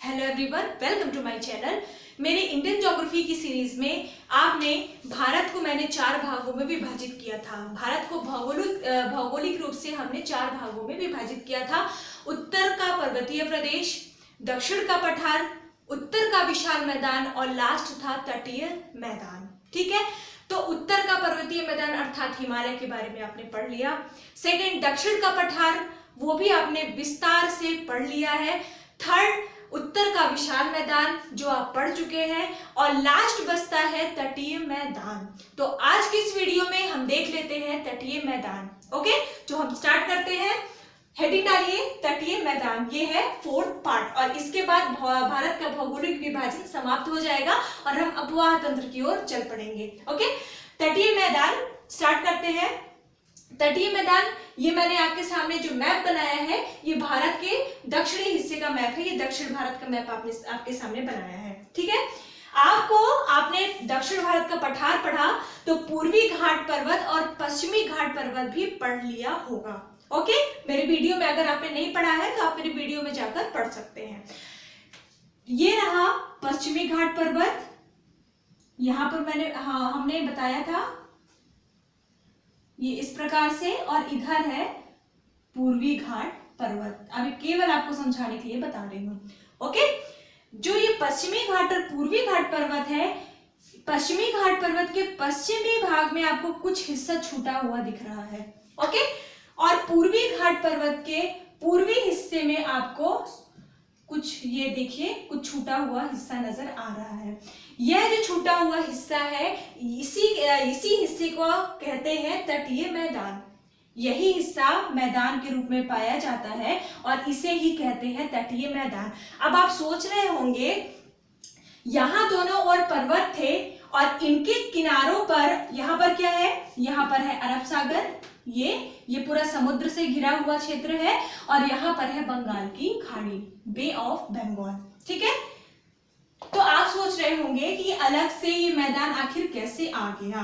Hello everyone, welcome to my channel. मेरी Indian geography की series में आपने भारत को मैंने 4 भागों में विभाजित किया था। भारत को भौगोलिक रूप से हमने 4 भागों में विभाजित किया था। उत्तर का पर्वतीय प्रदेश, दक्षिण का पठार, उत्तर का विशाल मैदान और लास्ट था तटीय मैदान। ठीक है, तो उत्तर का पर्वतीय मैदान अर्थात हिमालय के बारे में आपने पढ़ लिया। सेकेंड, दक्षिण का पठार, वो भी आपने विस्तार से पढ़ लिया है। थर्ड, उत्तर का विशाल मैदान जो आप पढ़ चुके हैं। और लास्ट बचता है तटीय मैदान। तो आज की इस वीडियो में हम देख लेते हैं तटीय मैदान। ओके, जो हम स्टार्ट करते हैं, हेडिंग डालिए तटीय मैदान। ये है 4th पार्ट और इसके बाद भारत का भौगोलिक विभाजन समाप्त हो जाएगा और हम अपवाह तंत्र की ओर चल पड़ेंगे। ओके, तटीय मैदान स्टार्ट करते हैं। तटीय मैदान, ये मैंने आपके सामने जो मैप बनाया है, ये भारत के दक्षिणी हिस्से का मैप है। ये दक्षिण भारत का मैप आपके सामने बनाया है। ठीक है, आपने दक्षिण भारत का पठार पढ़ा तो पूर्वी घाट पर्वत और पश्चिमी घाट पर्वत भी पढ़ लिया होगा। ओके, मेरी वीडियो में अगर आपने नहीं पढ़ा है तो आप मेरी वीडियो में जाकर पढ़ सकते हैं। ये रहा पश्चिमी घाट पर्वत, यहां पर हमने बताया था ये इस प्रकार से, और इधर है पूर्वी घाट पर्वत। अभी केवल आपको समझाने के लिए बता रही हूँ। ओके, जो ये पश्चिमी घाट और पूर्वी घाट पर्वत है, पश्चिमी घाट पर्वत के पश्चिमी भाग में आपको कुछ हिस्सा छूटा हुआ दिख रहा है। ओके, और पूर्वी घाट पर्वत के पूर्वी हिस्से में आपको कुछ, ये देखिए, कुछ छूटा हुआ हिस्सा नजर आ रहा है। यह जो छूटा हुआ हिस्सा है, इसी हिस्से को कहते हैं तटीय मैदान। यही हिस्सा मैदान के रूप में पाया जाता है और इसे ही कहते हैं तटीय मैदान। अब आप सोच रहे होंगे, यहाँ दोनों ओर पर्वत थे और इनके किनारों पर यहाँ पर क्या है? यहाँ पर है अरब सागर, ये पूरा समुद्र से घिरा हुआ क्षेत्र है, और यहाँ पर है बंगाल की खाड़ी, बे ऑफ बंगाल। ठीक है, तो आप सोच रहे होंगे कि अलग से ये मैदान आखिर कैसे आ गया।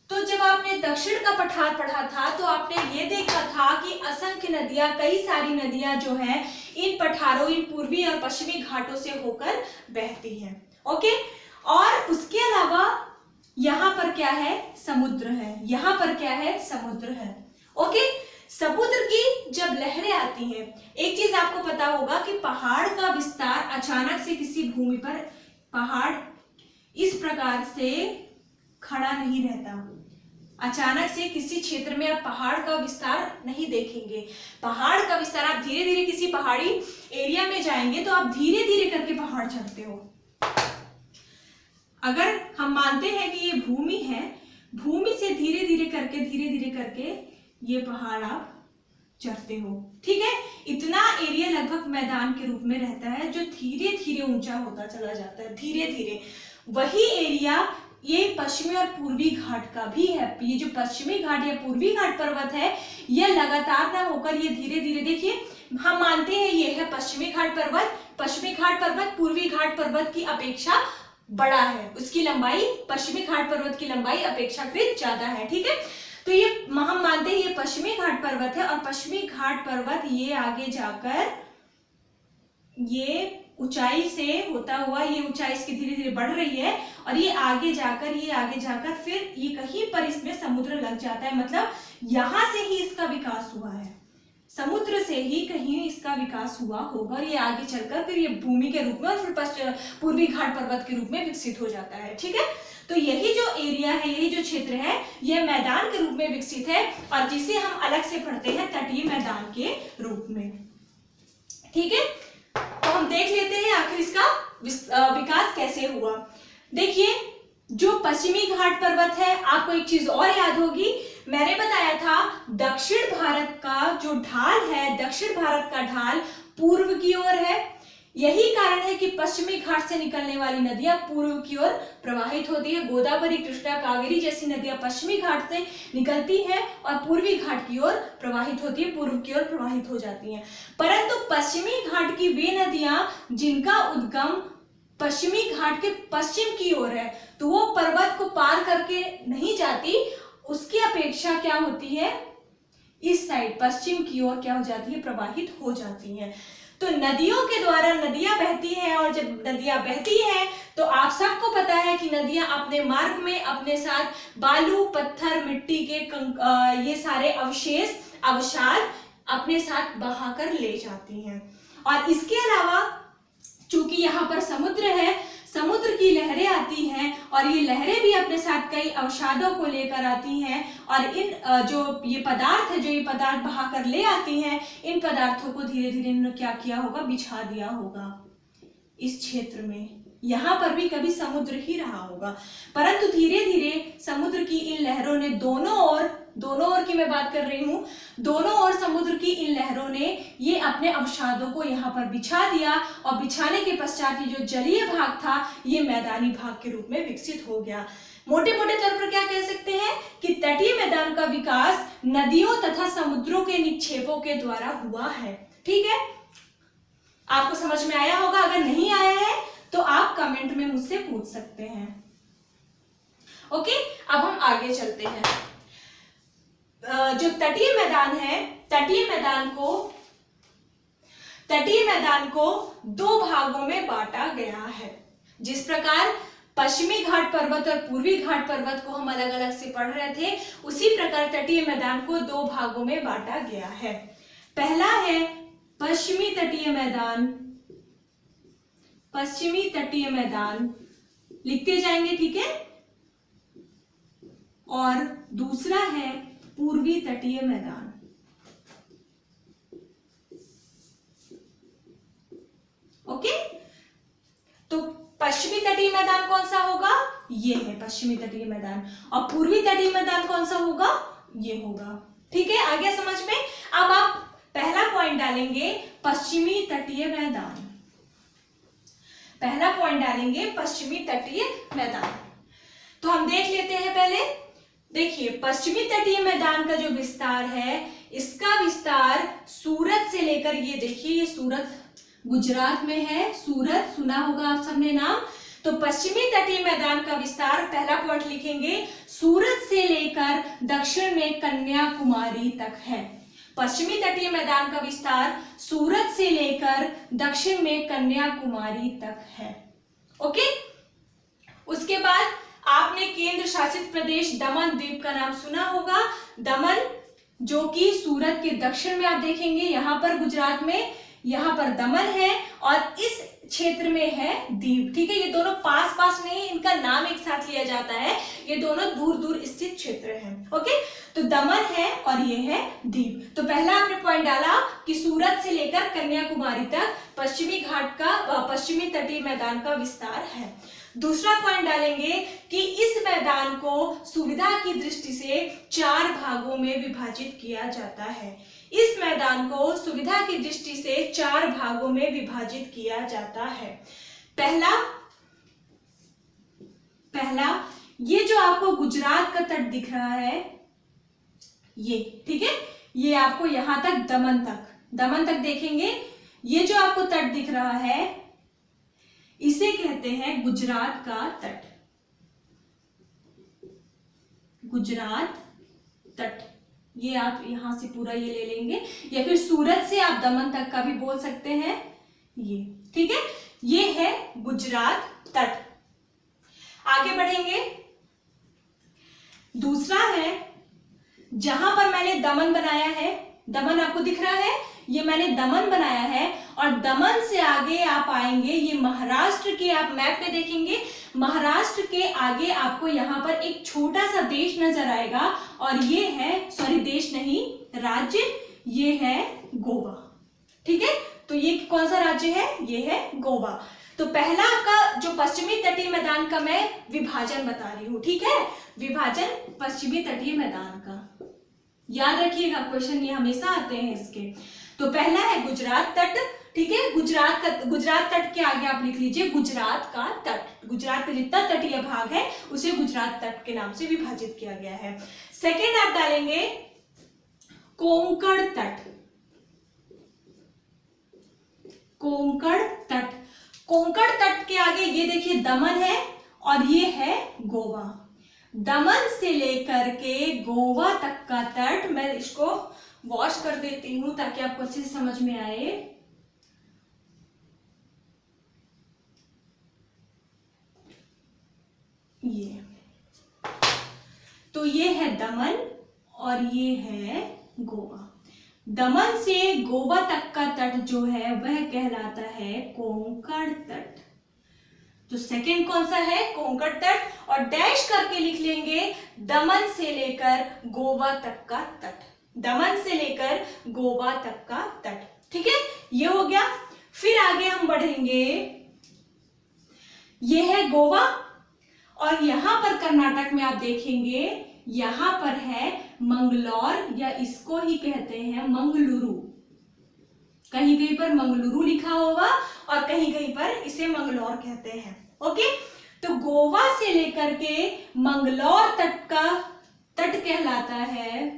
तो जब आपने दक्षिण का पठार पढ़ा था तो आपने ये देखा था कि असंख्य नदियां, कई सारी नदियां जो है इन पठारों, इन पूर्वी और पश्चिमी घाटों से होकर बहती हैं। ओके, और उसके अलावा यहाँ पर क्या है? समुद्र है। यहाँ पर क्या है? समुद्र है। ओके, समुद्र की जब लहरें आती हैं, एक चीज आपको पता होगा कि पहाड़ का विस्तार अचानक से किसी भूमि पर, पहाड़ इस प्रकार से खड़ा नहीं रहता। अचानक से किसी क्षेत्र में आप पहाड़ का विस्तार नहीं देखेंगे। पहाड़ का विस्तार, आप धीरे धीरे किसी पहाड़ी एरिया में जाएंगे तो आप धीरे धीरे करके पहाड़ चढ़ते हो। अगर हम मानते हैं कि ये भूमि है, भूमि से धीरे धीरे करके ये पहाड़ आप चढ़ते हो। ठीक है, इतना एरिया लगभग मैदान के रूप में रहता है जो धीरे धीरे ऊंचा होता चला जाता है, धीरे धीरे। वही एरिया ये पश्चिमी और पूर्वी घाट का भी है। ये जो पश्चिमी घाट या पूर्वी घाट पर्वत है, यह लगातार ना होकर ये धीरे धीरे, देखिए, हम मानते हैं ये है पश्चिमी घाट पर्वत। पश्चिमी घाट पर्वत पूर्वी घाट पर्वत की अपेक्षा बड़ा है, उसकी लंबाई, पश्चिमी घाट पर्वत की लंबाई अपेक्षाकृत ज्यादा है। ठीक है, तो ये हम मानते हैं ये पश्चिमी घाट पर्वत है, और पश्चिमी घाट पर्वत ये आगे जाकर, ये ऊंचाई से होता हुआ, ये ऊंचाई इसकी धीरे धीरे बढ़ रही है, और ये आगे जाकर फिर ये कहीं पर इसमें समुद्र लग जाता है। मतलब यहां से ही इसका विकास हुआ है, समुद्र से ही कहीं इसका विकास हुआ होगा, और ये आगे चलकर फिर ये भूमि के रूप में और फिर पूर्वी घाट पर्वत के रूप में विकसित हो जाता है। ठीक है, तो यही जो एरिया है, यही जो क्षेत्र है, यह मैदान के रूप में विकसित है, और जिसे हम अलग से पढ़ते हैं तटीय मैदान के रूप में। ठीक है, तो हम देख लेते हैं आखिर इसका विकास कैसे हुआ। देखिए, जो पश्चिमी घाट पर्वत है, आपको एक चीज और याद होगी, मैंने बताया था दक्षिण भारत का जो ढाल है, दक्षिण भारत का ढाल पूर्व की ओर है। यही कारण है कि पश्चिमी घाट से निकलने वाली नदियां पूर्व की ओर प्रवाहित होती है। गोदावरी, कृष्णा, कावेरी जैसी नदियां पश्चिमी घाट से निकलती हैं और पूर्वी घाट की ओर प्रवाहित होती है, पूर्व की ओर प्रवाहित हो जाती हैं। परंतु पश्चिमी घाट की वे नदियां जिनका उद्गम पश्चिमी घाट के पश्चिम की ओर है, तो वो पर्वत को पार करके नहीं जाती, उसकी अपेक्षा क्या होती है, इस साइड पश्चिम की ओर क्या हो जाती है, प्रवाहित हो जाती है। तो नदियों के द्वारा नदियां बहती हैं, और जब नदियां बहती हैं तो आप सबको पता है कि नदियां अपने मार्ग में अपने साथ बालू, पत्थर, मिट्टी के ये सारे अवशेष, अवसाद अपने साथ बहाकर ले जाती हैं। और इसके अलावा चूंकि यहाँ पर समुद्र है, समुद्र की लहरें आती हैं और ये लहरें भी अपने साथ कई अवसादों को लेकर आती हैं, और इन जो ये पदार्थ है, जो ये पदार्थ बहाकर ले आती हैं, इन पदार्थों को धीरे धीरे इन्होंने क्या किया होगा, बिछा दिया होगा इस क्षेत्र में। यहाँ पर भी कभी समुद्र ही रहा होगा, परंतु धीरे धीरे समुद्र की इन लहरों ने दोनों ओर की मैं बात कर रही हूँ, दोनों ओर समुद्र की इन लहरों ने ये अपने अवसादों को यहाँ पर बिछा दिया, और बिछाने के पश्चात ये जो जलीय भाग था ये मैदानी भाग के रूप में विकसित हो गया। मोटे मोटे तौर पर क्या कह सकते हैं कि तटीय मैदान का विकास नदियों तथा समुद्रों के निक्षेपों के द्वारा हुआ है। ठीक है, आपको समझ में आया होगा। अगर नहीं आया है तो आप कमेंट में मुझसे पूछ सकते हैं। ओके, अब हम आगे चलते हैं। जो तटीय मैदान है, तटीय मैदान को दो भागों में बांटा गया है। जिस प्रकार पश्चिमी घाट पर्वत और पूर्वी घाट पर्वत को हम अलग अलग से पढ़ रहे थे, उसी प्रकार तटीय मैदान को दो भागों में बांटा गया है। पहला है पश्चिमी तटीय मैदान लिखते जाएंगे, ठीक है, और दूसरा है पूर्वी तटीय मैदान। ओके, तो पश्चिमी तटीय मैदान कौन सा होगा, ये है पश्चिमी तटीय मैदान, और पूर्वी तटीय मैदान कौन सा होगा, ये होगा। ठीक है, आ गया समझ में। अब आप पहला पॉइंट डालेंगे पश्चिमी तटीय मैदान, पहला पॉइंट डालेंगे पश्चिमी तटीय मैदान। तो हम देख लेते हैं पहले। देखिए, पश्चिमी तटीय मैदान का जो विस्तार है, इसका विस्तार सूरत से लेकर, ये देखिए ये सूरत गुजरात में है, सूरत सुना होगा आप सबने नाम। तो पश्चिमी तटीय मैदान का विस्तार, पहला पॉइंट लिखेंगे, सूरत से लेकर दक्षिण में कन्याकुमारी तक है। पश्चिमी तटीय मैदान का विस्तार सूरत से लेकर दक्षिण में कन्याकुमारी तक है। ओके, उसके बाद आपने केंद्र शासित प्रदेश दमन द्वीप का नाम सुना होगा। दमन जो कि सूरत के दक्षिण में आप देखेंगे, यहाँ पर गुजरात में यहाँ पर दमन है, और इस क्षेत्र में है दीव। ठीक है, ये दोनों पास पास नहीं, इनका नाम एक साथ लिया जाता है, ये दोनों दूर दूर स्थित क्षेत्र हैं। ओके, तो दमन है और ये है दीव। तो पहला आपने पॉइंट डाला कि सूरत से लेकर कन्याकुमारी तक पश्चिमी घाट का पश्चिमी तटीय मैदान का विस्तार है। दूसरा पॉइंट डालेंगे कि इस मैदान को सुविधा की दृष्टि से 4 भागों में विभाजित किया जाता है। इस मैदान को सुविधा की दृष्टि से 4 भागों में विभाजित किया जाता है। पहला ये जो आपको गुजरात का तट दिख रहा है, ये ठीक है, ये आपको यहां तक दमन तक देखेंगे, ये जो आपको तट दिख रहा है इसे कहते हैं गुजरात का तट। गुजरात तट, ये आप यहां से पूरा ये ले लेंगे, या फिर सूरत से आप दमन तक का भी बोल सकते हैं, ये ठीक है, ये है गुजरात तट। आगे बढ़ेंगे। दूसरा है, जहां पर मैंने दमन बनाया है, दमन आपको दिख रहा है, ये मैंने दमन बनाया है, और दमन से आगे आप आएंगे, ये महाराष्ट्र के आप मैप में देखेंगे, महाराष्ट्र के आगे आपको यहाँ पर एक छोटा सा देश नजर आएगा, और ये है, सॉरी देश नहीं, राज्य, ये है गोवा। ठीक है, तो ये कौन सा राज्य है, ये है गोवा। तो पहला आपका जो पश्चिमी तटीय मैदान का मैं विभाजन बता रही हूं, ठीक है, विभाजन पश्चिमी तटीय मैदान का, याद रखिएगा, क्वेश्चन ये हमेशा आते हैं इसके। तो पहला है गुजरात तट, ठीक है, गुजरात तट के आगे आप लिख लीजिए गुजरात का तट। गुजरात का जितना तटीय भाग है उसे गुजरात तट के नाम से विभाजित किया गया है। सेकेंड आप डालेंगे कोंकण तट। कोंकण तट, कोंकण तट के आगे ये देखिए दमन है, और ये है गोवा। दमन से लेकर के गोवा तक का तट, मैं इसको वॉश कर देती हूं ताकि आपको अच्छे से समझ में आए। ये। तो ये है दमन और ये है गोवा। दमन से गोवा तक का तट जो है वह कहलाता है कोंकण तट। तो सेकंड कौन सा है? कोंकण तट। और डैश करके लिख लेंगे दमन से लेकर गोवा तक का तट। दमन से लेकर गोवा तक का तट। ठीक है, ये हो गया। फिर आगे हम बढ़ेंगे, ये है गोवा और यहां पर कर्नाटक में आप देखेंगे यहां पर है मंगलौर या इसको ही कहते हैं मंगलुरु। कहीं कहीं पर मंगलुरु लिखा होगा और कहीं कहीं पर इसे मंगलौर कहते हैं। ओके, तो गोवा से लेकर के मंगलौर तट का तट कहलाता है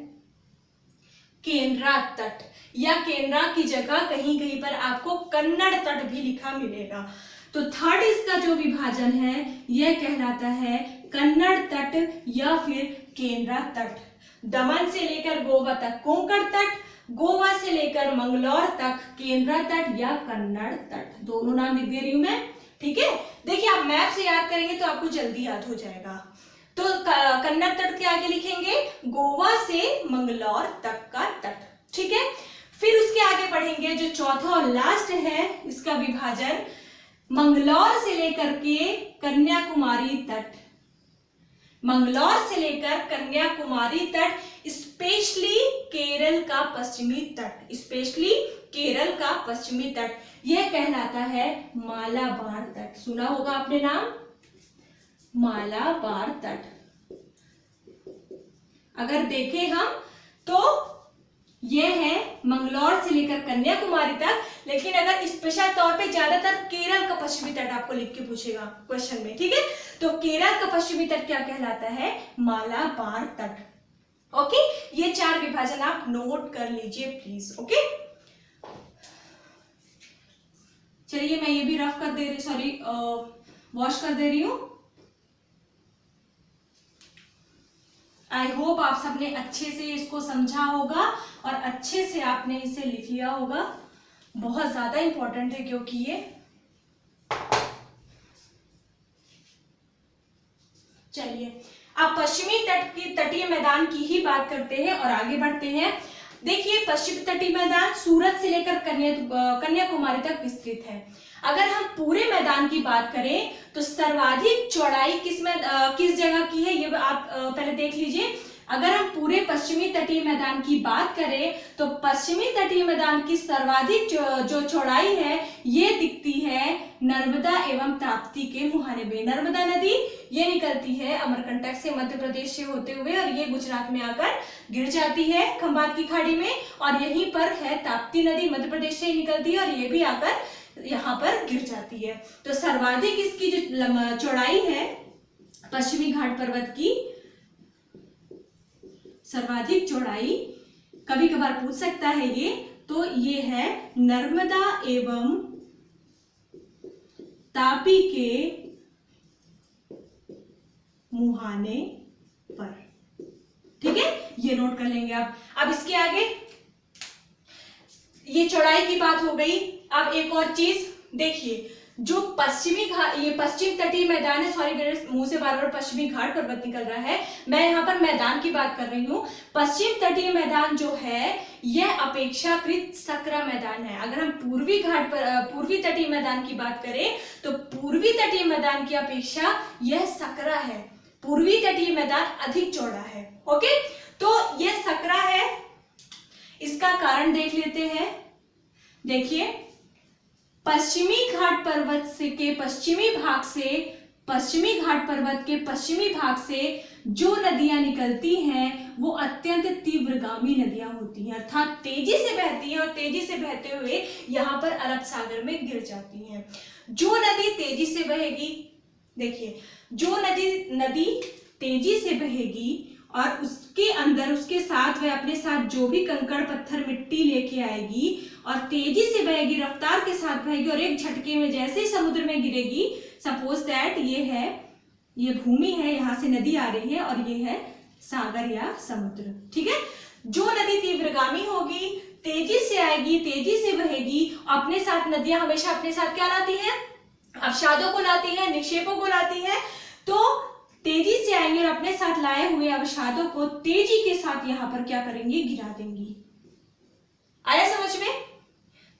केनरा तट, या केनरा की जगह कहीं कहीं पर आपको कन्नड़ तट भी लिखा मिलेगा। तो थर्ड इसका जो विभाजन है यह कहलाता है कन्नड़ तट या फिर केनरा तट। दमन से लेकर गोवा तक कोंकण तट, गोवा से लेकर मंगलौर तक केनरा तट या कन्नड़ तट। दोनों नाम लिख दे रही हूं मैं। ठीक है, देखिए आप मैप से याद करेंगे तो आपको जल्दी याद हो जाएगा। तो कन्नड़ तट के आगे लिखेंगे गोवा से मंगलौर तक का तट। ठीक है, फिर उसके आगे पढ़ेंगे जो चौथा और लास्ट है इसका विभाजन, मंगलौर से लेकर के कन्याकुमारी तट। मंगलौर से लेकर कन्याकुमारी तट, स्पेशली केरल का पश्चिमी तट, स्पेशली केरल का पश्चिमी तट, यह कहलाता है मालाबार तट। सुना होगा आपने नाम, मालाबार तट। अगर देखें हम तो यह है मंगलौर से लेकर कन्याकुमारी तक, लेकिन अगर स्पेशल तौर पे ज्यादातर केरल का पश्चिमी तट आपको लिख के पूछेगा क्वेश्चन में। ठीक है, तो केरल का पश्चिमी तट क्या कहलाता है? मालाबार तट। ओके, ये चार विभाजन आप नोट कर लीजिए प्लीज। ओके, चलिए मैं ये भी रफ कर दे रही, सॉरी वॉश कर दे रही हूं। आई होप आप सबने अच्छे से इसको समझा होगा और अच्छे से आपने इसे लिख लिया होगा। बहुत ज्यादा इंपॉर्टेंट है क्योंकि ये चलिए अब पश्चिमी तट की तटीय मैदान की ही बात करते हैं और आगे बढ़ते हैं। देखिए पश्चिमी तटीय मैदान सूरत से लेकर कन्याकुमारी तक विस्तृत है। अगर हम पूरे मैदान की बात करें तो सर्वाधिक चौड़ाई किस जगह की है ये आप पहले देख लीजिए। अगर हम पूरे पश्चिमी तटीय मैदान की बात करें तो पश्चिमी तटीय मैदान की सर्वाधिक जो चौड़ाई है ये दिखती है नर्मदा एवं ताप्ती के मुहाने में। नर्मदा नदी ये निकलती है अमरकंटक से मध्य प्रदेश से होते हुए और ये गुजरात में आकर गिर जाती है खंबात की खाड़ी में, और यहीं पर है ताप्ती नदी मध्य प्रदेश से निकलती है और ये भी आकर यहाँ पर गिर जाती है। तो सर्वाधिक इसकी जो चौड़ाई है पश्चिमी घाट पर्वत की, सर्वाधिक चौड़ाई कभी कभार पूछ सकता है ये, तो ये है नर्मदा एवं तापी के मुहाने पर। ठीक है, ये नोट कर लेंगे आप। अब इसके आगे ये चौड़ाई की बात हो गई। अब एक और चीज देखिए, जो पश्चिमी घाट, ये पश्चिम तटीय मैदान है, सॉरी मेरे मुंह से बार बार पश्चिमी घाट पर्वत निकल रहा है, मैं यहाँ पर मैदान की बात कर रही हूँ। पश्चिम तटीय मैदान जो है यह अपेक्षाकृत सकरा मैदान है। अगर हम पूर्वी तटीय मैदान की बात करें तो पूर्वी तटीय मैदान की अपेक्षा यह सकरा है। पूर्वी तटीय मैदान अधिक चौड़ा है। ओके, तो यह सकरा है, इसका कारण देख लेते हैं। देखिए पश्चिमी घाट पर्वत से के पश्चिमी भाग से, पश्चिमी घाट पर्वत के पश्चिमी भाग से जो नदियां निकलती हैं वो अत्यंत तीव्रगामी नदियां होती हैं, अर्थात तेजी से बहती हैं और तेजी से बहते हुए यहाँ पर अरब सागर में गिर जाती हैं। जो नदी तेजी से बहेगी, देखिए जो नदी तेजी से बहेगी और उसके अंदर उसके साथ वह अपने साथ जो भी कंकड़ पत्थर मिट्टी लेके आएगी और तेजी से बहेगी, रफ्तार के साथ बहेगी और एक झटके में जैसे ही समुद्र में गिरेगी, सपोज दैट ये भूमि है, यहाँ से नदी आ रही है और ये है सागर या समुद्र। ठीक है, जो नदी तीव्रगामी होगी, तेजी से आएगी, तेजी से बहेगी, अपने साथ नदियां हमेशा अपने साथ क्या लाती हैं? अवसादों को लाती है, निक्षेपों को लाती है। तो तेजी से आएंगे और अपने साथ लाए हुए अवसादों को तेजी के साथ यहाँ पर क्या करेंगी, गिरा देंगी। आया समझ में?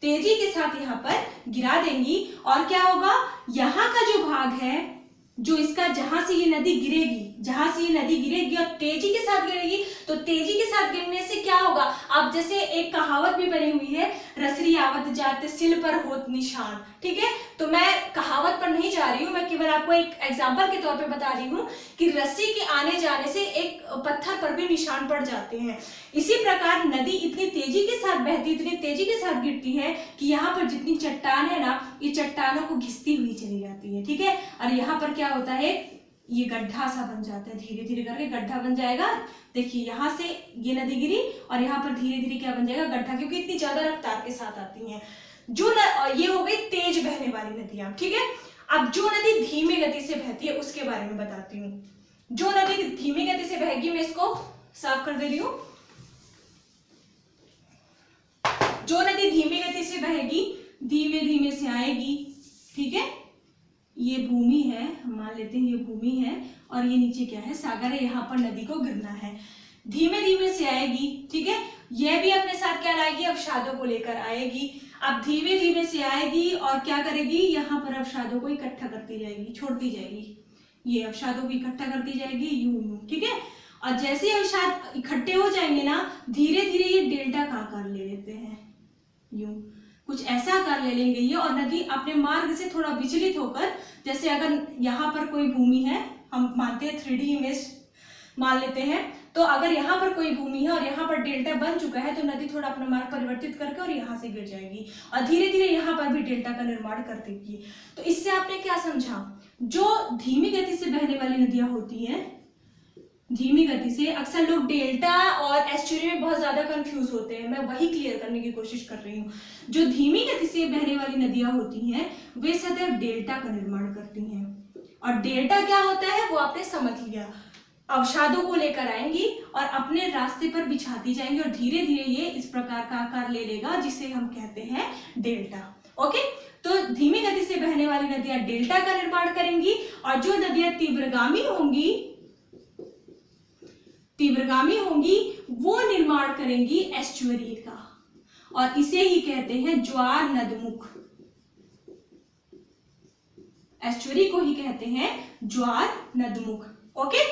तेजी के साथ यहाँ पर गिरा देंगी और क्या होगा, यहाँ का जो भाग है, जो इसका जहां से ये नदी गिरेगी, जहां से ये नदी गिरेगी और तेजी के साथ गिरेगी, तो तेजी के साथ गिरने से क्या होगा, अब जैसे एक कहावत भी बनी हुई है, रसरी आवत जाते सिल पर होत निशान। ठीक है, तो मैं कहावत पर नहीं जा रही हूँ, मैं केवल आपको एक एग्जाम्पल के तौर पे बता रही हूँ कि रस्सी के आने जाने से एक पत्थर पर भी निशान पड़ जाते हैं। इसी प्रकार नदी इतनी तेजी के साथ बहती, इतनी तेजी के साथ गिरती है कि यहाँ पर जितनी चट्टान है ना, ये चट्टानों को घिसती हुई चली जाती है। ठीक है, और यहाँ पर क्या होता है, ये गड्ढा सा बन जाता है, धीरे धीरे करके गड्ढा बन जाएगा। देखिए यहाँ से ये नदी गिरी और यहाँ पर धीरे धीरे क्या बन जाएगा, गड्ढा, क्योंकि इतनी ज्यादा रफ्तार के साथ आती हैं। ये हो गई तेज बहने वाली नदियां। ठीक है, अब जो नदी धीमी गति से बहती है उसके बारे में बताती हूँ। जो नदी धीमी गति से बहेगी, मैं इसको साफ कर दे रही हूँ। जो नदी धीमी गति से बहेगी, धीमे धीमे से आएगी। ठीक है, ये भूमि है, हम मान लेते हैं ये भूमि है और ये नीचे क्या है, सागर है, यहाँ पर नदी को गिरना है। धीमे धीमे से आएगी। ठीक है, यह भी अपने साथ क्या लाएगी, अवसादों को लेकर आएगी। अब धीमे धीमे से आएगी और क्या करेगी, यहाँ पर अवसादों को इकट्ठा करती जाएगी, छोड़ती जाएगी, ये अवसादों को इकट्ठा करती जाएगी यूं यूं। ठीक है, और जैसे अवसाद इकट्ठे हो जाएंगे ना, धीरे धीरे ये डेल्टा का आकार ले लेते हैं, यूं कुछ ऐसा आकार ले लेंगे ये, और नदी अपने मार्ग से थोड़ा विचलित होकर, जैसे अगर यहाँ पर कोई भूमि है, हम मानते हैं 3D इमेज मान लेते हैं, तो अगर यहाँ पर कोई भूमि है और यहाँ पर डेल्टा बन चुका है, तो नदी थोड़ा अपना मार्ग परिवर्तित करके और यहाँ से गिर जाएगी और धीरे धीरे यहाँ पर भी डेल्टा का निर्माण कर देगी। तो इससे आपने क्या समझा, जो धीमी गति से बहने वाली नदियां होती हैं, धीमी गति से, अक्सर लोग डेल्टा और एस्चुरी में बहुत ज्यादा कंफ्यूज होते हैं, मैं वही क्लियर करने की कोशिश कर रही हूँ। जो धीमी गति से बहने वाली नदियां होती हैं वे सदैव डेल्टा का निर्माण करती हैं, और डेल्टा क्या होता है वो आपने समझ लिया, अवसादों को लेकर आएंगी और अपने रास्ते पर बिछाती जाएंगी और धीरे धीरे ये इस प्रकार का आकार ले लेगा, जिसे हम कहते हैं डेल्टा। ओके, तो धीमी गति से बहने वाली नदियां डेल्टा का निर्माण करेंगी और जो नदियां तीव्रगामी होंगी वो निर्माण करेंगी एस्चुअरी का, और इसे ही कहते हैं ज्वार नदमुख। एस्चुअरी को ही कहते हैं ज्वार नदमुख। ओके,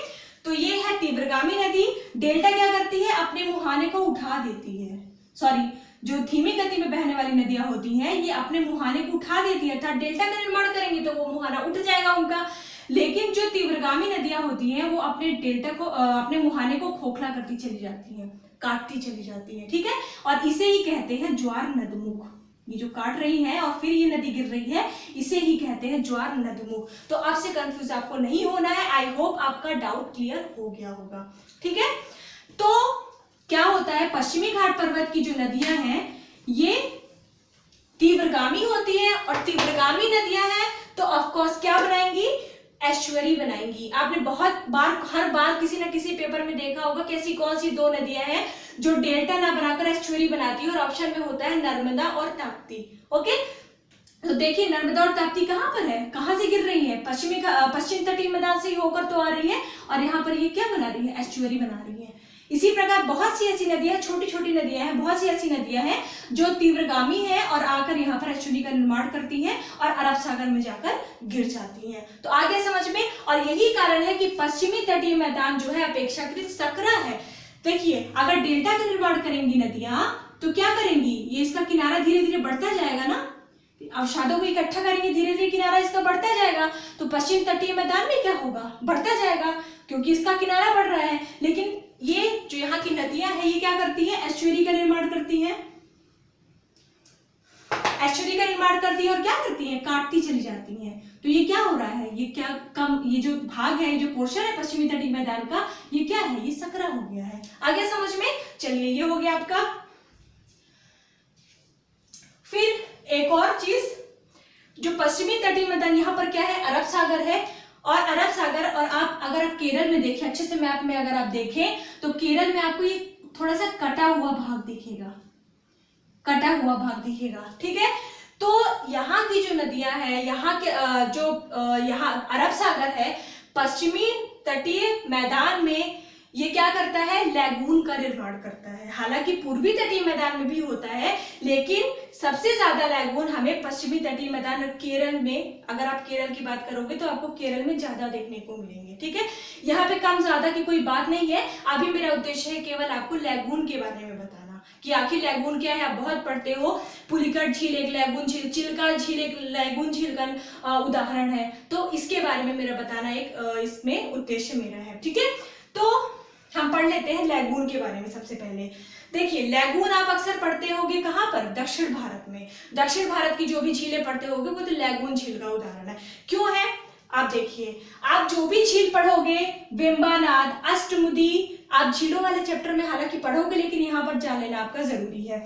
तो ये है तीव्रगामी नदी। डेल्टा क्या करती है, अपने मुहाने को उठा देती है, सॉरी, जो धीमी गति में बहने वाली नदियां होती हैं ये अपने मुहाने को उठा देती है, अर्थात डेल्टा का निर्माण करेंगी तो वो मुहाना उठ जाएगा उनका। लेकिन जो तीव्रगामी नदियां होती हैं वो अपने डेल्टा को, अपने मुहाने को खोखला करती चली जाती हैं, काटती चली जाती हैं। ठीक है, और इसे ही कहते हैं ज्वार नदमुख। ये जो काट रही है और फिर ये नदी गिर रही है, इसे ही कहते हैं ज्वार नदमुख। तो आपसे कंफ्यूज आपको नहीं होना है। आई होप आपका डाउट क्लियर हो गया होगा। ठीक है, तो क्या होता है, पश्चिमी घाट पर्वत की जो नदियां हैं ये तीव्रगामी होती है, और तीव्रगामी नदियां हैं तो ऑफकोर्स क्या बनाएंगी, एस्चुअरी बनाएंगी। आपने बहुत बार, हर बार किसी ना किसी पेपर में देखा होगा कि ऐसी कौन सी दो नदियां हैं जो डेल्टा ना बनाकर एस्चुअरी बनाती है, और ऑप्शन में होता है नर्मदा और ताप्ती। ओके, तो देखिए नर्मदा और ताप्ती कहाँ पर है, कहाँ से गिर रही है, पश्चिम तटीय मैदान से होकर तो आ रही है, और यहाँ पर ये क्या बना रही है, एस्चुअरी बना रही है। इसी प्रकार बहुत सी ऐसी नदियां, छोटी छोटी नदियां हैं, बहुत सी ऐसी नदियां हैं जो तीव्रगामी है और आकर यहाँ पर एस्चुअरी का निर्माण करती हैं और अरब सागर में जाकर गिर जाती हैं। तो आगे समझ में, और यही कारण है कि पश्चिमी तटीय मैदान जो है अपेक्षाकृत सकरा है। देखिए अगर डेल्टा का निर्माण करेंगी नदियां तो क्या करेंगी, ये इसका किनारा धीरे धीरे बढ़ता जाएगा ना, अवसादों को इकट्ठा करेंगे, धीरे धीरे किनारा इसका बढ़ता जाएगा, तो पश्चिम तटीय मैदान में क्या होगा, बढ़ता जाएगा, क्योंकि इसका किनारा बढ़ रहा है। लेकिन ये जो यहाँ की नदियां हैं ये क्या करती हैं, एस्चुअरी का निर्माण करती हैं, एस्चुअरी का निर्माण करती है और क्या करती हैं, काटती चली जाती हैं। तो ये क्या हो रहा है, ये क्या कम, ये जो भाग है, ये जो पोर्शन है पश्चिमी तटीय मैदान का, ये क्या है, ये सकरा हो गया है। आगे समझ में, चलिए ये हो गया आपका। फिर एक और चीज, जो पश्चिमी तटीय मैदान, यहाँ पर क्या है, अरब सागर है, और अरब सागर, और आप अगर आप केरल में देखें, अच्छे से मैप में अगर आप देखें तो केरल में आपको ये थोड़ा सा कटा हुआ भाग दिखेगा, कटा हुआ भाग दिखेगा। ठीक है, तो यहाँ की जो नदियां हैं, यहाँ के यहाँ अरब सागर है, पश्चिमी तटीय मैदान में ये क्या करता है, लैगून का निर्माण करता है। हालांकि पूर्वी तटीय मैदान में भी होता है, लेकिन सबसे ज्यादा लैगून हमें पश्चिमी तटीय मैदान केरल में, अगर आप केरल की बात करोगे तो आपको केरल में ज्यादा देखने को मिलेंगे। ठीक है, यहाँ पे कम ज्यादा की कोई बात नहीं है। अभी मेरा उद्देश्य है केवल आपको लैगून के बारे में बताना कि आखिर लैगून क्या है। आप बहुत पढ़ते हो, पुलिकट झील एक लैगून झील, चिल्का झील एक लैगून झील का उदाहरण है, तो इसके बारे में मेरा बताना एक इसमें उद्देश्य मेरा है। ठीक है, तो हम पढ़ लेते हैं लैगून के बारे में। सबसे पहले देखिए, लैगून आप अक्सर पढ़ते होंगे कहाँ पर, दक्षिण भारत में। दक्षिण भारत की जो भी झीलें पढ़ते होंगे वो तो लैगून झील का उदाहरण है। क्यों है, आप देखिए, आप जो भी झील पढ़ोगे, वेम्बानाद, अष्टमुदी, आप झीलों वाले चैप्टर में हालांकि पढ़ोगे, लेकिन यहाँ पर जान लेना आपका जरूरी है।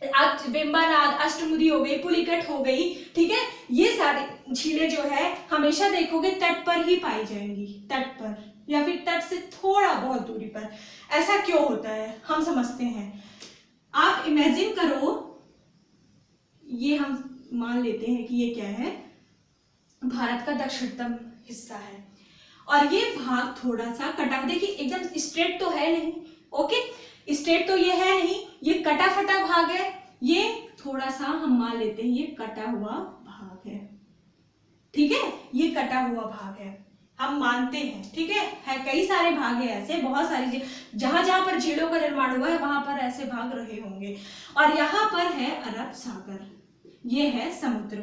आप वेम्बानाद, अष्टमुदी हो गई, पुलिकट हो गई, ठीक है, ये सारी झीलें जो है हमेशा देखोगे तट पर ही पाई जाएंगी, तट पर या फिर तट से थोड़ा बहुत दूरी पर। ऐसा क्यों होता है हम समझते हैं। आप इमेजिन करो, ये हम मान लेते हैं कि ये क्या है, भारत का दक्षिणतम हिस्सा है और ये भाग थोड़ा सा कटा, देखिए एकदम स्ट्रेट तो है नहीं, ओके, स्ट्रेट तो ये है नहीं, ये कटा फटा भाग है, ये थोड़ा सा हम मान लेते हैं ये कटा हुआ भाग है। ठीक है, ये कटा हुआ भाग है, हम मानते हैं। ठीक है, कई सारे भाग है ऐसे, बहुत सारी जहां जहां पर झीलों का निर्माण हुआ है वहां पर ऐसे भाग रहे होंगे। और यहाँ पर है अरब सागर, ये है समुद्र।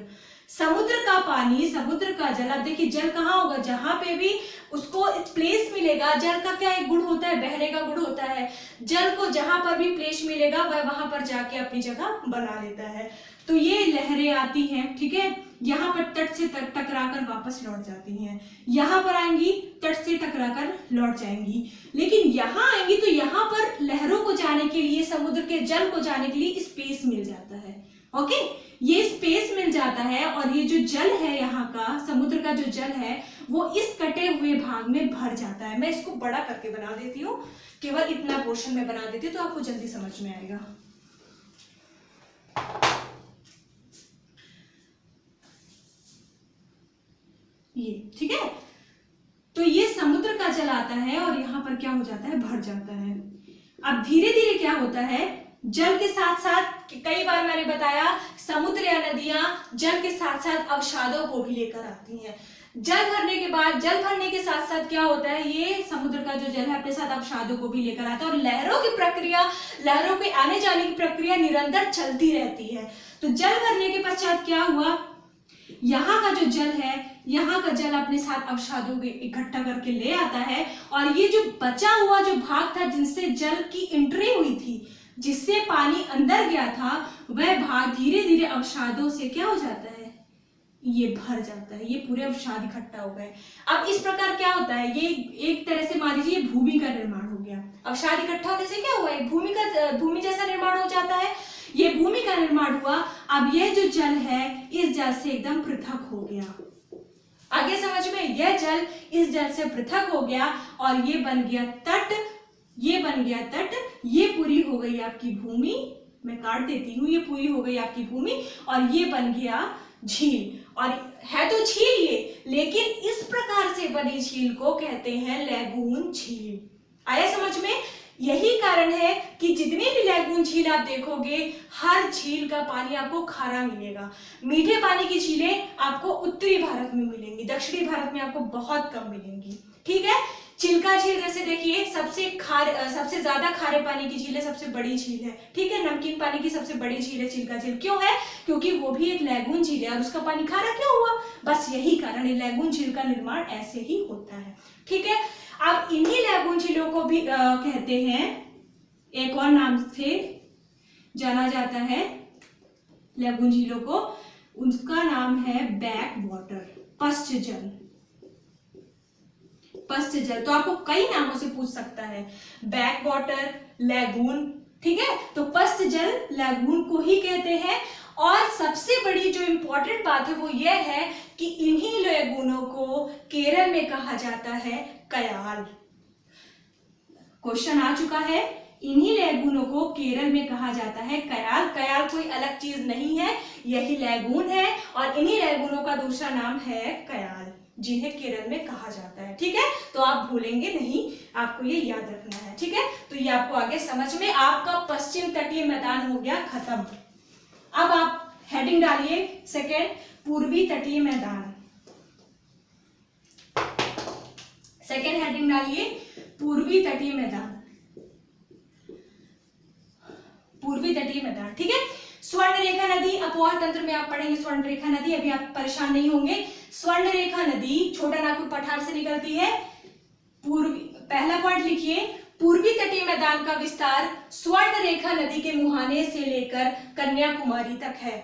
समुद्र का पानी, समुद्र का जल, अब देखिए जल कहाँ होगा, जहां पे भी उसको प्लेस मिलेगा, जल का क्या एक गुण होता है, बहने का गुण होता है। जल को जहां पर भी प्लेस मिलेगा वह वहां पर जाके अपनी जगह बना लेता है। तो ये लहरें आती हैं, ठीक है, यहाँ पर तट से टकराकर वापस लौट जाती हैं, यहाँ पर आएंगी तट से टकराकर लौट जाएंगी, लेकिन यहाँ आएंगी तो यहाँ पर लहरों को जाने के लिए, समुद्र के जल को जाने के लिए स्पेस मिल जाता है। ओके, ये स्पेस मिल जाता है और ये जो जल है यहाँ का, समुद्र का जो जल है वो इस कटे हुए भाग में भर जाता है। मैं इसको बड़ा करके बना देती हूँ, केवल इतना पोर्शन में बना देती हूँ तो आपको जल्दी समझ में आएगा। ये ठीक है, तो ये समुद्र का जल आता है और यहाँ पर क्या हो जाता है, भर जाता है। अब धीरे धीरे क्या होता है, जल के साथ साथ, कई बार मैंने बताया, समुद्र या नदियां जल के साथ साथ अवसादों को भी लेकर आती हैं। जल भरने के बाद, जल भरने के साथ साथ क्या होता है, ये समुद्र का जो जल है अपने साथ अवसादों को भी लेकर आता है और लहरों की प्रक्रिया, लहरों के आने जाने की प्रक्रिया निरंतर चलती रहती है। तो जल भरने के पश्चात क्या हुआ, यहाँ का जो जल है, यहाँ का जल अपने साथ अवसादों को इकट्ठा करके ले आता है और ये जो बचा हुआ जो भाग था जिनसे जल की एंट्री हुई थी, जिससे पानी अंदर गया था, वह भाग धीरे धीरे अवसादों से क्या हो जाता है, ये भर जाता है, ये पूरे अवसाद इकट्ठा हो गए। अब इस प्रकार क्या होता है, ये एक तरह से मान लीजिए भूमि का निर्माण हो गया। अवसाद इकट्ठा होने से क्या हुआ, एक भूमि जैसा निर्माण हो जाता है, ये भूमि का निर्माण हुआ। अब यह जो जल है इस जल से एकदम पृथक हो गया। आगे समझ में, यह जल इस जल से पृथक हो गया और ये बन गया तट, ये बन गया तट, ये पूरी हो गई आपकी भूमि, मैं काट देती हूँ, ये पूरी हो गई आपकी भूमि और ये बन गया झील। और है तो झील ये, लेकिन इस प्रकार से बनी झील को कहते हैं लैगून झील। आया समझ में? यही कारण है कि जितनी भी लैगून झील आप देखोगे, हर झील का पानी आपको खारा मिलेगा। मीठे पानी की झीलें आपको उत्तरी भारत में मिलेंगी, दक्षिणी भारत में आपको बहुत कम मिलेंगी। ठीक है, चिल्का झील जैसे देखिए सबसे ज्यादा खारे पानी की झील है, सबसे बड़ी झील है। ठीक है, नमकीन पानी की सबसे बड़ी झील है चिल्का झील। क्यों है? क्योंकि वो भी एक लैगून झील है और उसका पानी खारा क्यों हुआ? बस यही कारण है, लैगून झील का निर्माण ऐसे ही होता है। ठीक है, अब इन्हीं लैगून झीलों को भी कहते हैं, एक और नाम से जाना जाता है लैगून झीलों को, उसका नाम है बैक वाटर, पश्च जल। पश्च जल तो आपको कई नामों से पूछ सकता है, बैक वाटर, लैगून। ठीक है, तो पश्च जल लैगून को ही कहते हैं। और सबसे बड़ी जो इंपॉर्टेंट बात है वो यह है कि इन्हीं लैगूनों को केरल में कहा जाता है कयाल। क्वेश्चन आ चुका है, इन्हीं लैगूनों को केरल में कहा जाता है कयाल। कयाल कोई अलग चीज नहीं है, यही लैगून है और इन्हीं लैगूनों का दूसरा नाम है कयाल। जिन्हें केरल में कहा जाता है। ठीक है, तो आप भूलेंगे नहीं, आपको ये याद रखना है। ठीक है, तो ये आपको आगे समझ में, आपका पश्चिम तटीय मैदान हो गया खत्म। अब आप हेडिंग डालिए सेकेंड, पूर्वी तटीय मैदान। सेकेंड हेडिंग डालिए पूर्वी तटीय मैदान, पूर्वी तटीय मैदान। ठीक है, स्वर्ण रेखा नदी, अपवाह तंत्र में आप पढ़ेंगे स्वर्ण रेखा नदी, अभी आप परेशान नहीं होंगे। स्वर्ण रेखा नदी छोटा नागपुर पठार से निकलती है। पूर्वी, पहला पॉइंट लिखिए, पूर्वी तटीय मैदान का विस्तार स्वर्ण रेखा नदी के मुहाने से लेकर कन्याकुमारी तक है।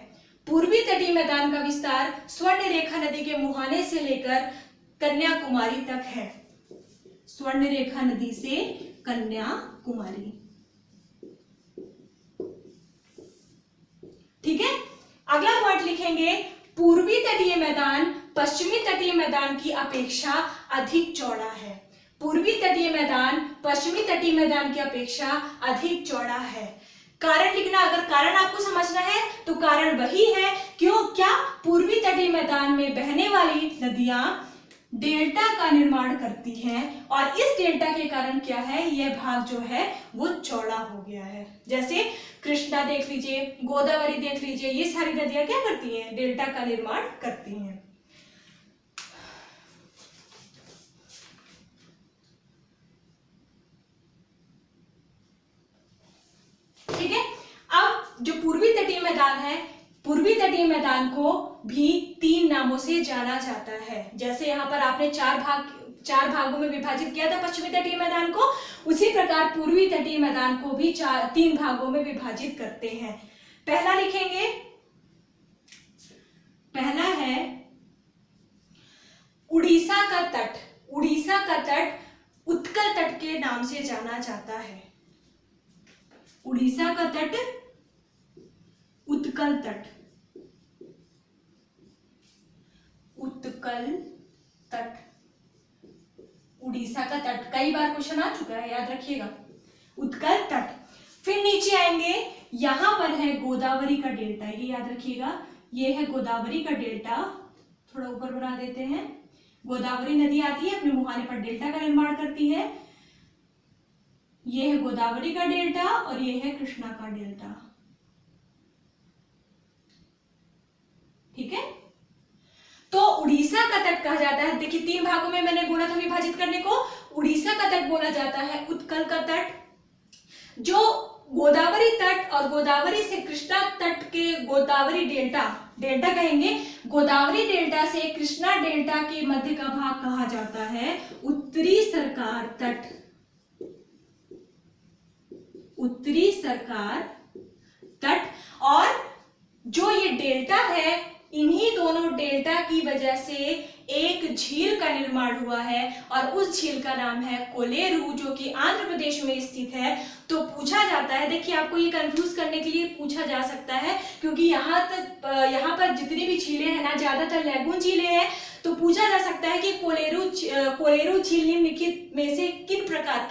पूर्वी तटीय मैदान का विस्तार स्वर्ण रेखा नदी के मुहाने से लेकर कन्याकुमारी तक है। स्वर्ण रेखा नदी से कन्याकुमारी। ठीक है, अगला पॉइंट लिखेंगे, पूर्वी तटीय मैदान पश्चिमी तटीय मैदान की अपेक्षा अधिक चौड़ा है। पूर्वी तटीय मैदान पश्चिमी तटीय मैदान की अपेक्षा अधिक चौड़ा है। कारण लिखना, अगर कारण आपको समझना है तो कारण वही है, क्यों, क्या, पूर्वी तटीय मैदान में बहने वाली नदियां डेल्टा का निर्माण करती हैं और इस डेल्टा के कारण क्या है, यह भाग जो है वो चौड़ा हो गया है। जैसे कृष्णा देख लीजिए, गोदावरी देख लीजिए, ये सारी नदियां क्या करती हैं, डेल्टा का निर्माण करती हैं। ठीक है, अब जो पूर्वी तटीय मैदान है, पूर्वी तटीय मैदान को भी 3 नामों से जाना जाता है। जैसे यहाँ पर आपने चार भागों में विभाजित किया था पश्चिमी तटीय मैदान को, उसी प्रकार पूर्वी तटीय मैदान को भी 3 भागों में विभाजित करते हैं। पहला लिखेंगे, पहला है उड़ीसा का तट। उड़ीसा का तट उत्कल तट के नाम से जाना जाता है। उड़ीसा का तट उत्कल तट, उत्कल तट, उड़ीसा का तट, कई बार क्वेश्चन आ चुका है, याद रखिएगा, उत्कल तट। फिर नीचे आएंगे, यहां पर है गोदावरी का डेल्टा, ये याद रखिएगा, ये है गोदावरी का डेल्टा, थोड़ा ऊपर बना देते हैं। गोदावरी नदी आती है, अपने मुहाने पर डेल्टा का निर्माण करती है। ये है गोदावरी का डेल्टा और ये है कृष्णा का डेल्टा। ठीक है, तो उड़ीसा का तट कहा जाता है, देखिए 3 भागों में मैंने बोला था विभाजित करने को। उड़ीसा का तट बोला जाता है उत्कल का तट, जो गोदावरी तट और गोदावरी से कृष्णा तट के गोदावरी डेल्टा, डेल्टा कहेंगे, गोदावरी डेल्टा से कृष्णा डेल्टा के मध्य का भाग कहा जाता है उत्तरी सरकार तट। उत्तरी सरकार तट, और जो ये डेल्टा है, इन्हीं दोनों डेल्टा की वजह से एक झील का निर्माण हुआ है और उस झील का नाम है कोलेरू, जो कि आंध्र प्रदेश में स्थित है। तो पूछा जाता है, देखिए आपको ये कंफ्यूज करने के लिए पूछा जा सकता है, क्योंकि यहाँ पर जितनी भी झीलें हैं ना, ज्यादातर लैगून झीलें हैं, तो पूछा जा सकता है कि कोलेरू झील निम्नलिखित में से किस प्रकार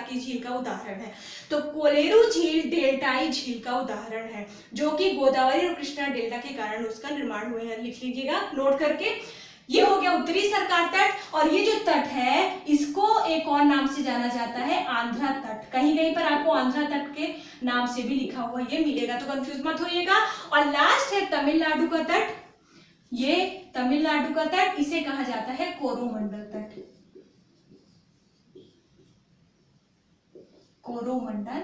की झील का उदाहरण है। तो कोलेरू झील डेल्टाई झील का उदाहरण है, जो कि गोदावरी और कृष्णा डेल्टा के कारण उसका निर्माण हुए हैं। लिख लीजिएगा नोट करके। ये हो गया उत्तरी सरकार तट, और ये जो तट है इसको एक और नाम से जाना जाता है आंध्रा तट। कहीं कहीं पर आपको आंध्रा तट के नाम से भी लिखा हुआ ये मिलेगा, तो कंफ्यूज मत होइएगा। और लास्ट है तमिलनाडु का तट। ये तमिलनाडु का तट, इसे कहा जाता है कोरोमंडल तट। कोरोमंडल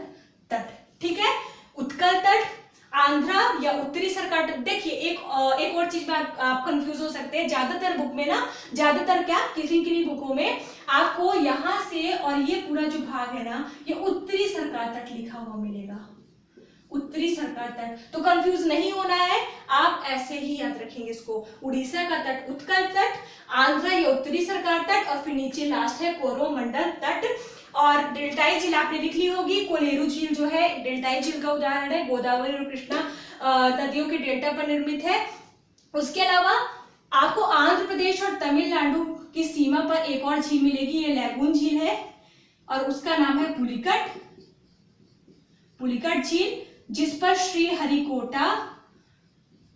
तट, ठीक है। उत्कल तट, आंध्रा या उत्तरी सरकार तट। देखिए एक और चीज में आप कंफ्यूज हो सकते हैं। ज्यादातर बुक में ना, ज्यादातर क्या, किन्हीं बुकों में आपको यहाँ से और ये पूरा जो भाग है ना, ये उत्तरी सरकार तट लिखा हुआ मिलेगा, उत्तरी सरकार तट। तो कंफ्यूज नहीं होना है, आप ऐसे ही याद रखेंगे इसको। उड़ीसा का तट उत्कल तट, आंध्रा या उत्तरी सरकार तट, और फिर नीचे लास्ट है कोरोमंडल तट। और डेल्टाई झील आपने लिख ली होगी। कोलेरू झील जो है डेल्टाई झील का उदाहरण है, गोदावरी और कृष्णा नदियों के डेल्टा पर निर्मित है। उसके अलावा आपको आंध्र प्रदेश और तमिलनाडु की सीमा पर एक और झील मिलेगी, ये लैगून झील है और उसका नाम है पुलिकट झील, जिस पर श्रीहरिकोटा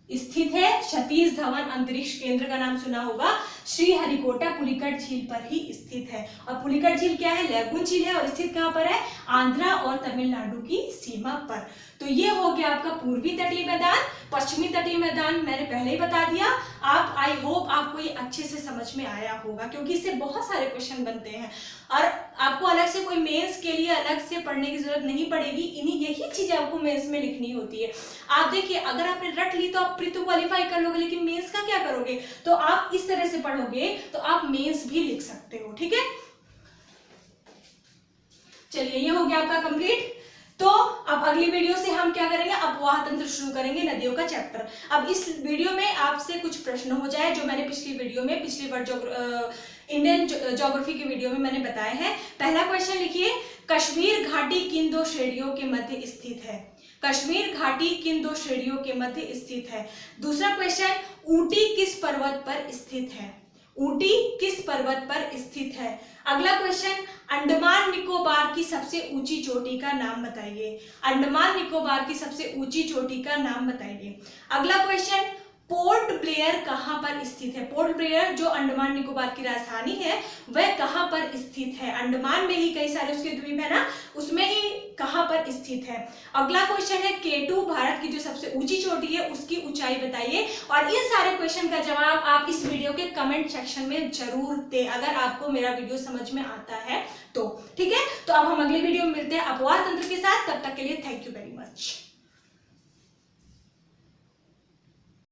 स्थित है। सतीश धवन अंतरिक्ष केंद्र का नाम सुना होगा। श्रीहरिकोटा पुलिकट झील पर ही स्थित है। और पुलिकट झील क्या है, लैगून झील है, और स्थित कहाँ पर है, आंध्रा और तमिलनाडु की सीमा पर। तो ये हो गया आपका पूर्वी तटीय मैदान। पश्चिमी तटीय मैदान मैंने पहले ही बता दिया। आप आई होप आपको ये अच्छे से समझ में आया होगा, क्योंकि इससे बहुत सारे क्वेश्चन बनते हैं और आपको अलग से कोई मेंस के लिए अलग से पढ़ने की जरूरत नहीं पड़ेगी। इन्हीं यही चीजें आपको मेंस में लिखनी होती है। आप देखिए, अगर आपने रट ली तो आप प्री तो क्वालिफाई कर लोगे, लेकिन मेंस का क्या करोगे, तो आप इस तरह से पढ़ोगे तो आप मेंस भी लिख सकते हो। ठीक है, चलिए ये हो गया आपका कंप्लीट। तो अब अगली वीडियो से हम क्या करेंगे, अपवाह तंत्र शुरू करेंगे, नदियों का चैप्टर। अब इस वीडियो में आपसे कुछ प्रश्न हो जाए जो मैंने पिछली वीडियो में, पिछली बार इंडियन ज्योग्राफी की वीडियो में मैंने बताए हैं। पहला क्वेश्चन लिखिए, कश्मीर घाटी किन दो श्रेणियों के मध्य स्थित है। कश्मीर घाटी किन दो श्रेणियों के मध्य स्थित है। दूसरा क्वेश्चन, ऊटी किस पर्वत पर स्थित है। ऊटी किस पर्वत पर स्थित है। अगला क्वेश्चन, अंडमान निकोबार की सबसे ऊंची चोटी का नाम बताइए। अंडमान निकोबार की सबसे ऊंची चोटी का नाम बताइए। अगला क्वेश्चन, पोर्ट ब्लेयर कहां पर स्थित है। पोर्ट ब्लेयर जो अंडमान निकोबार की राजधानी है वह कहां पर स्थित है। अंडमान में ही कई सारे उसके द्वीप है ना, उसमें ही कहां पर स्थित है। अगला क्वेश्चन है, केटू भारत की जो सबसे ऊंची चोटी है उसकी ऊंचाई बताइए। और इन सारे क्वेश्चन का जवाब आप इस वीडियो के कमेंट सेक्शन में जरूर दें, अगर आपको मेरा वीडियो समझ में आता है तो। ठीक है, तो अब हम अगले वीडियो में मिलते हैं अपवाह तंत्र के साथ। तब तक के लिए थैंक यू वेरी मच।